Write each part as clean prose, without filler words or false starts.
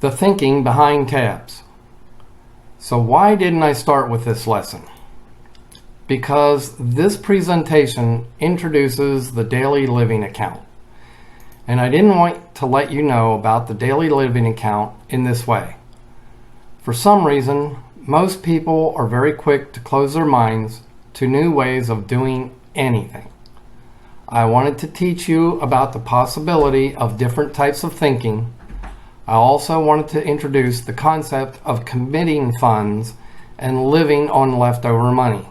The thinking behind tabs. So why didn't I start with this lesson? Because this presentation introduces the daily living account. And I didn't want to let you know about the daily living account in this way. For some reason, most people are very quick to close their minds to new ways of doing anything. I wanted to teach you about the possibility of different types of thinking. I also wanted to introduce the concept of committing funds and living on leftover money.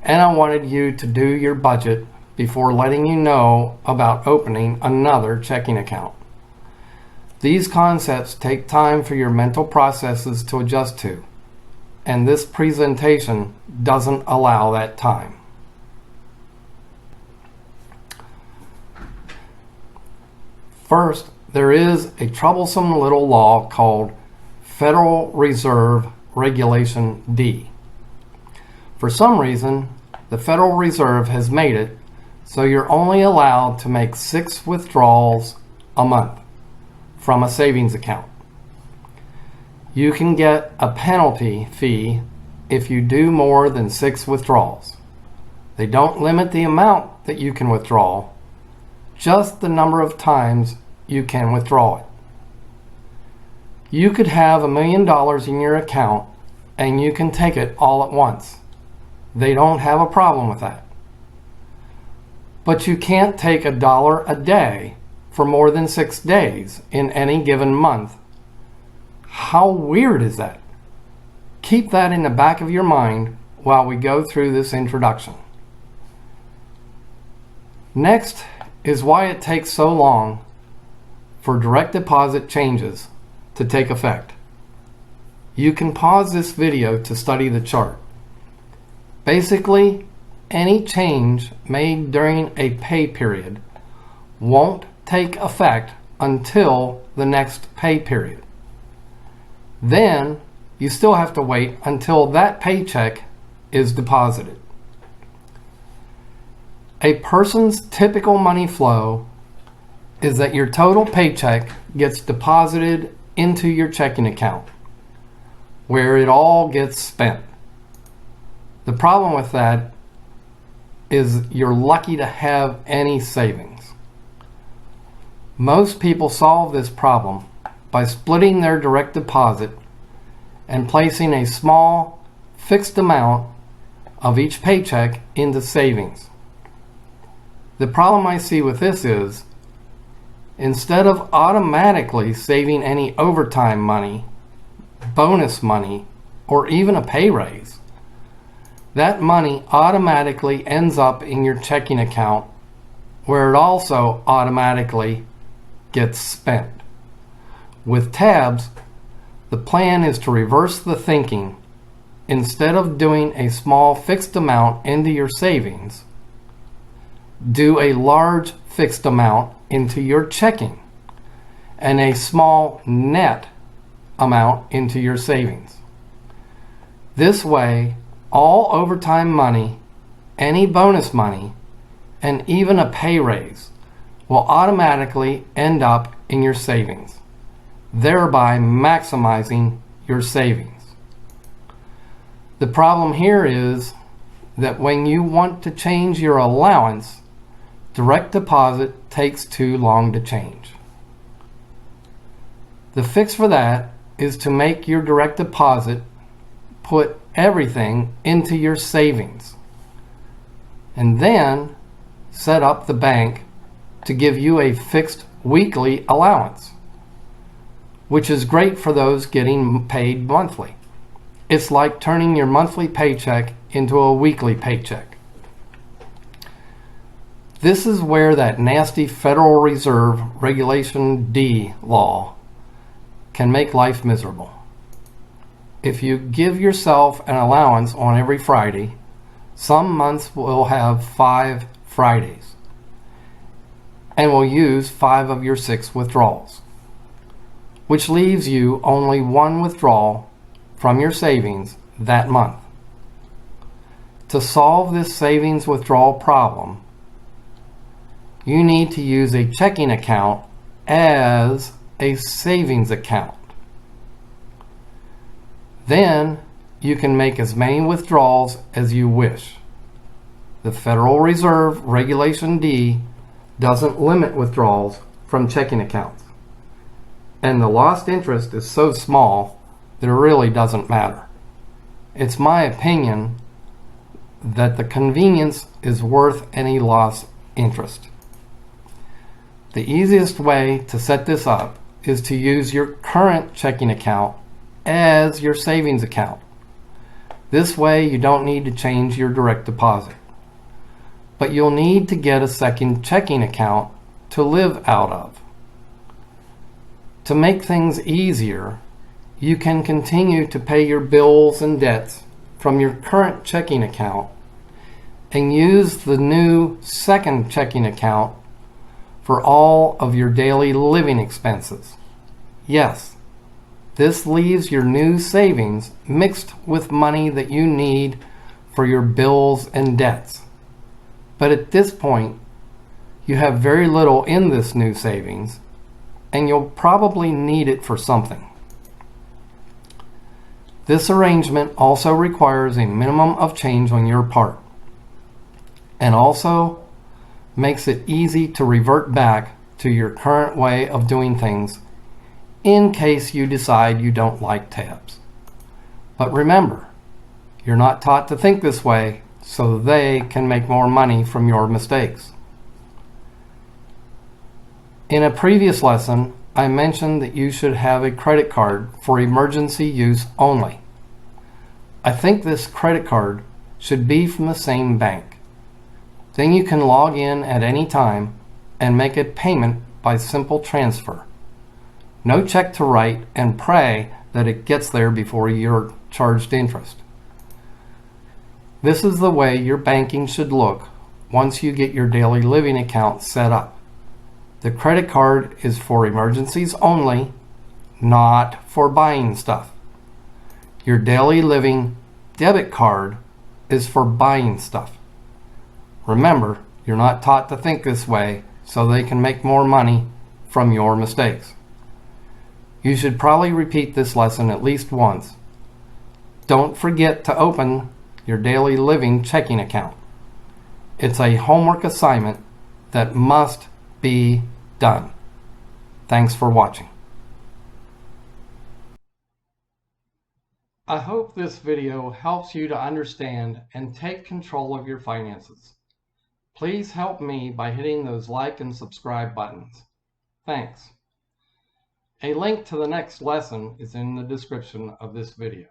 And I wanted you to do your budget before letting you know about opening another checking account. These concepts take time for your mental processes to adjust to, and this presentation doesn't allow that time. First, there is a troublesome little law called Federal Reserve Regulation D. For some reason, the Federal Reserve has made it so you're only allowed to make 6 withdrawals a month from a savings account. You can get a penalty fee if you do more than 6 withdrawals. They don't limit the amount that you can withdraw, just the number of times you can withdraw it. You could have $1 million in your account and you can take it all at once. They don't have a problem with that. But you can't take $1 a day for more than 6 days in any given month. How weird is that? Keep that in the back of your mind while we go through this introduction. Next is why it takes so long for direct deposit changes to take effect. You can pause this video to study the chart. Basically, any change made during a pay period won't take effect until the next pay period. Then you still have to wait until that paycheck is deposited. A person's typical money flow is that your total paycheck gets deposited into your checking account, where it all gets spent. The problem with that is you're lucky to have any savings. Most people solve this problem by splitting their direct deposit and placing a small fixed amount of each paycheck into savings. The problem I see with this is, instead of automatically saving any overtime money, bonus money, or even a pay raise, that money automatically ends up in your checking account, where it also automatically gets spent. With tabs, the plan is to reverse the thinking. Instead of doing a small fixed amount into your savings, do a large fixed amount into your checking and a small net amount into your savings. This way, all overtime money, any bonus money, and even a pay raise will automatically end up in your savings, thereby maximizing your savings. The problem here is that when you want to change your allowance, direct deposit takes too long to change. The fix for that is to make your direct deposit put everything into your savings, and then set up the bank to give you a fixed weekly allowance, which is great for those getting paid monthly. It's like turning your monthly paycheck into a weekly paycheck. This is where that nasty Federal Reserve Regulation D law can make life miserable. If you give yourself an allowance on every Friday, some months will have 5 Fridays and will use 5 of your 6 withdrawals, which leaves you only 1 withdrawal from your savings that month. To solve this savings withdrawal problem, you need to use a checking account as a savings account. Then you can make as many withdrawals as you wish. The Federal Reserve Regulation D doesn't limit withdrawals from checking accounts. And the lost interest is so small that it really doesn't matter. It's my opinion that the convenience is worth any lost interest. The easiest way to set this up is to use your current checking account as your savings account. This way you don't need to change your direct deposit. But you'll need to get a second checking account to live out of. To make things easier, you can continue to pay your bills and debts from your current checking account and use the new second checking account for all of your daily living expenses. Yes, this leaves your new savings mixed with money that you need for your bills and debts. But at this point, you have very little in this new savings, and you'll probably need it for something. This arrangement also requires a minimum of change on your part, and also makes it easy to revert back to your current way of doing things in case you decide you don't like tabs. But remember, you're not taught to think this way so they can make more money from your mistakes. In a previous lesson, I mentioned that you should have a credit card for emergency use only. I think this credit card should be from the same bank. Then you can log in at any time and make a payment by simple transfer. No check to write and pray that it gets there before you're charged interest. This is the way your banking should look once you get your daily living account set up. The credit card is for emergencies only, not for buying stuff. Your daily living debit card is for buying stuff. Remember, you're not taught to think this way so they can make more money from your mistakes. You should probably repeat this lesson at least once. Don't forget to open your daily living checking account. It's a homework assignment that must be done. Thanks for watching. I hope this video helps you to understand and take control of your finances. Please help me by hitting those like and subscribe buttons. Thanks. A link to the next lesson is in the description of this video.